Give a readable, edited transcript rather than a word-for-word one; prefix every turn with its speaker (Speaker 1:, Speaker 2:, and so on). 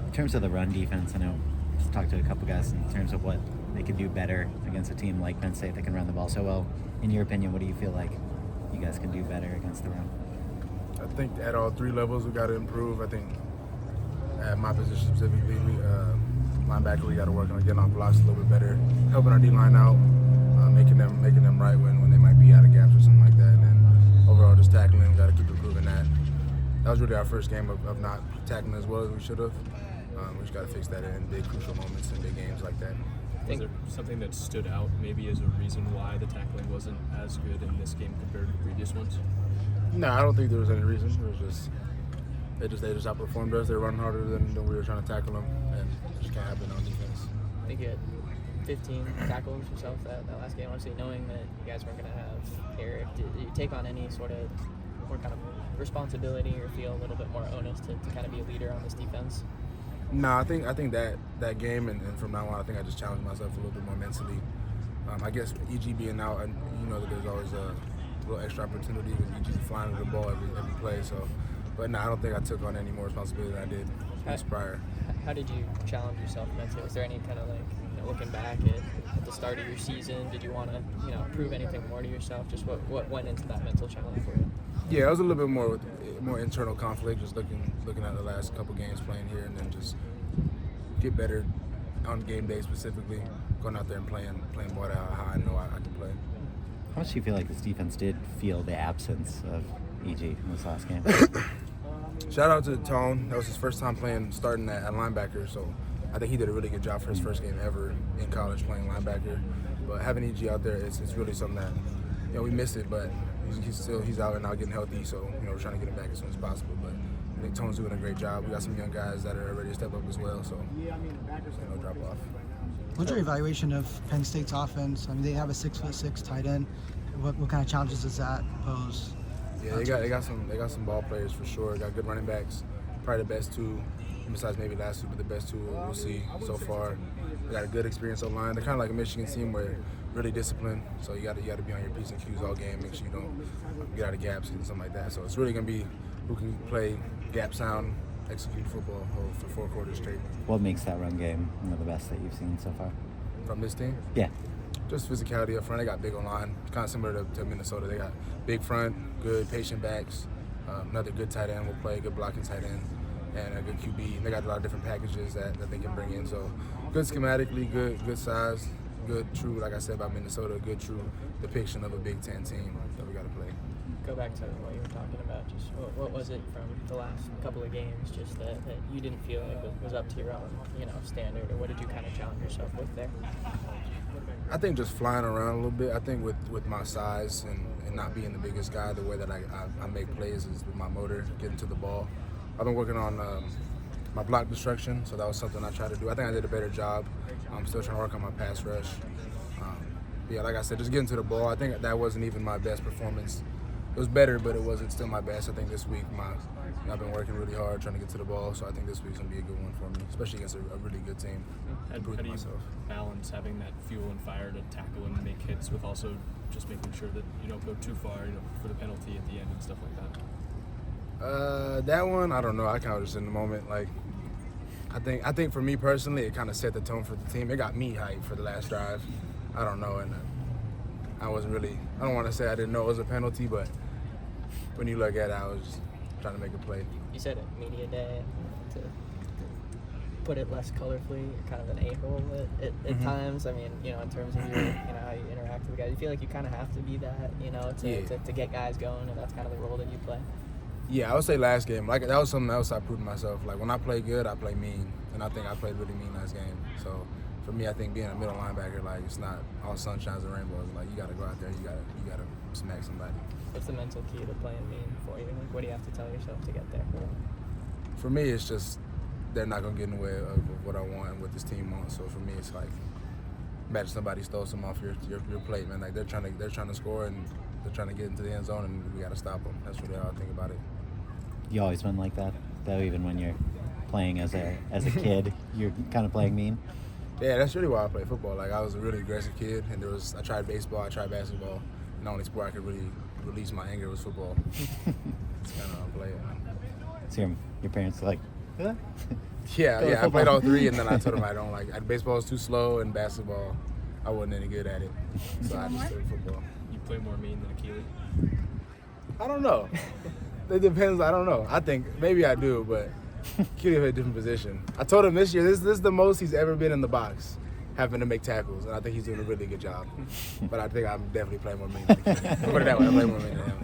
Speaker 1: In terms of the run defense, I know just talked to a couple guys in terms of what they could do better against a team like Penn State that can run the ball so well. In your opinion, what do you feel like you guys can do better against the run?
Speaker 2: I think at all three levels we got to improve. I think at my position specifically, linebacker, we got to work on getting on blocks a little bit better, helping our D-line out, making them right when they might be out of gaps or something like that. And then overall, just tackling, got to keep improving that. That was really our first game of not tackling as well as we should have. We just got to fix that in big crucial moments in big games like that.
Speaker 3: Was there something that stood out maybe as a reason why the tackling wasn't as good in this game compared to previous ones?
Speaker 2: No, I don't think there was any reason. It was just they just outperformed us. They were running harder than we were trying to tackle them, and it just can't happen on defense.
Speaker 4: I think you had 15 tackles yourself that last game. Honestly, knowing that you guys weren't going to have Eric, did you take on any sort of more kind of responsibility or feel a little bit more onus to kind of be a leader on this defense?
Speaker 2: No, I think that game and from now on, I think I just challenged myself a little bit more mentally. I guess EG being out, and you know that there's always a little extra opportunity with EG flying with the ball every play. So, but no, I don't think I took on any more responsibility than I did weeks prior.
Speaker 4: How did you challenge yourself mentally? Was there any kind of looking back at the start of your season, did you want to prove anything more to yourself? Just what went into that mental challenge for you?
Speaker 2: Yeah, it was a little bit more internal conflict, just looking at the last couple games playing here, and then just get better on game day specifically, going out there and playing ball how I know I can play.
Speaker 1: How much do you feel like this defense did feel the absence of EG in this last game?
Speaker 2: Shout out to Tone. That was his first time starting at linebacker, so I think he did a really good job for his first game ever in college playing linebacker. But having EG out there, it's really something that we miss it, but he's out and now getting healthy, so we're trying to get him back as soon as possible. But I think Tone's doing a great job. We got some young guys that are ready to step up as well, so no drop off.
Speaker 5: What's your evaluation of Penn State's offense? I mean, they have a 6'6" tight end. What kind of challenges does that pose?
Speaker 2: Yeah, they got some ball players for sure. Got good running backs, probably the best two, besides maybe last week, but the best two we'll see so far. They got a good experience online. They're kind of like a Michigan team where really disciplined, so you got to be on your P's and Q's all game. Make sure you don't get out of gaps and something like that. So it's really gonna be who can play gap sound, execute football for 4 quarters straight.
Speaker 1: What makes that run game one of the best that you've seen so far?
Speaker 2: From this team?
Speaker 1: Yeah.
Speaker 2: Just physicality up front. They got big on line, kind of similar to Minnesota. They got big front, good patient backs, another good tight end will play, good blocking tight end, and a good QB. They got a lot of different packages that they can bring in. So good schematically, good size, good true, like I said about Minnesota, good true depiction of a Big Ten team that we got to play.
Speaker 4: Go back to what you were talking about. Just what was it from the last couple of games just that you didn't feel like was up to your own standard, or what did you kind of challenge yourself with there?
Speaker 2: I think just flying around a little bit. I think with my size and not being the biggest guy, the way that I make plays is with my motor, getting to the ball. I've been working on my block destruction, so that was something I tried to do. I think I did a better job. I'm still trying to work on my pass rush. Yeah, like I said, just getting to the ball. I think that wasn't even my best performance. It was better, but it wasn't still my best. I think this week I've been working really hard trying to get to the ball, so I think this week's going to be a good one for me, especially against a really good team.
Speaker 3: How do you balance having that fuel and fire to tackle and make hits with also just making sure that you don't go too far for the penalty at the end and stuff like that?
Speaker 2: That one, I don't know. I kind of just in the moment. Like, I think for me personally, it kind of set the tone for the team. It got me hyped for the last drive. I don't know, and I wasn't really. I don't want to say I didn't know it was a penalty, but when you look at it, I was just trying to make a play.
Speaker 4: You said it, media day, to put it less colorfully, you're kind of an a-hole at times. I mean, in terms of your, how you interact with guys, you feel like you kind of have to be that, to get guys going, and that's kind of the role that you play.
Speaker 2: Yeah, I would say last game, like that was something else I proved to myself. Like when I play good, I play mean, and I think I played really mean last game. So for me, I think being a middle linebacker, like it's not all sunshines and rainbows. Like you got to go out there, you got to smack somebody.
Speaker 4: What's the mental key to playing mean for you? Like, what do you have to tell yourself to get there?
Speaker 2: For me, it's just they're not gonna get in the way of what I want and what this team wants. So for me, it's like imagine somebody stole some off your plate, man. Like they're trying to score and they're trying to get into the end zone, and we got to stop them. That's really how I think about it.
Speaker 1: You always been like that, though, even when you're playing as a kid, you're kind of playing mean.
Speaker 2: Yeah, that's really why I play football. Like I was a really aggressive kid, and I tried baseball, I tried basketball, and the only sport I could really release my anger was football. It's kind of how I play it.
Speaker 1: So your parents are like, huh?
Speaker 2: Yeah,
Speaker 4: Go to
Speaker 2: I played
Speaker 4: football.
Speaker 2: all three, and then I told him I don't like. Baseball is too slow, and basketball, I wasn't any good at it, so I just did football.
Speaker 3: You play more mean than Keely.
Speaker 2: I don't know. It depends. I don't know. I think maybe I do, but Keely had a different position. I told him this year this is the most he's ever been in the box, having to make tackles, and I think he's doing a really good job. But I think I'm definitely playing more mean than Keely. Put it that way, I play more mean than him.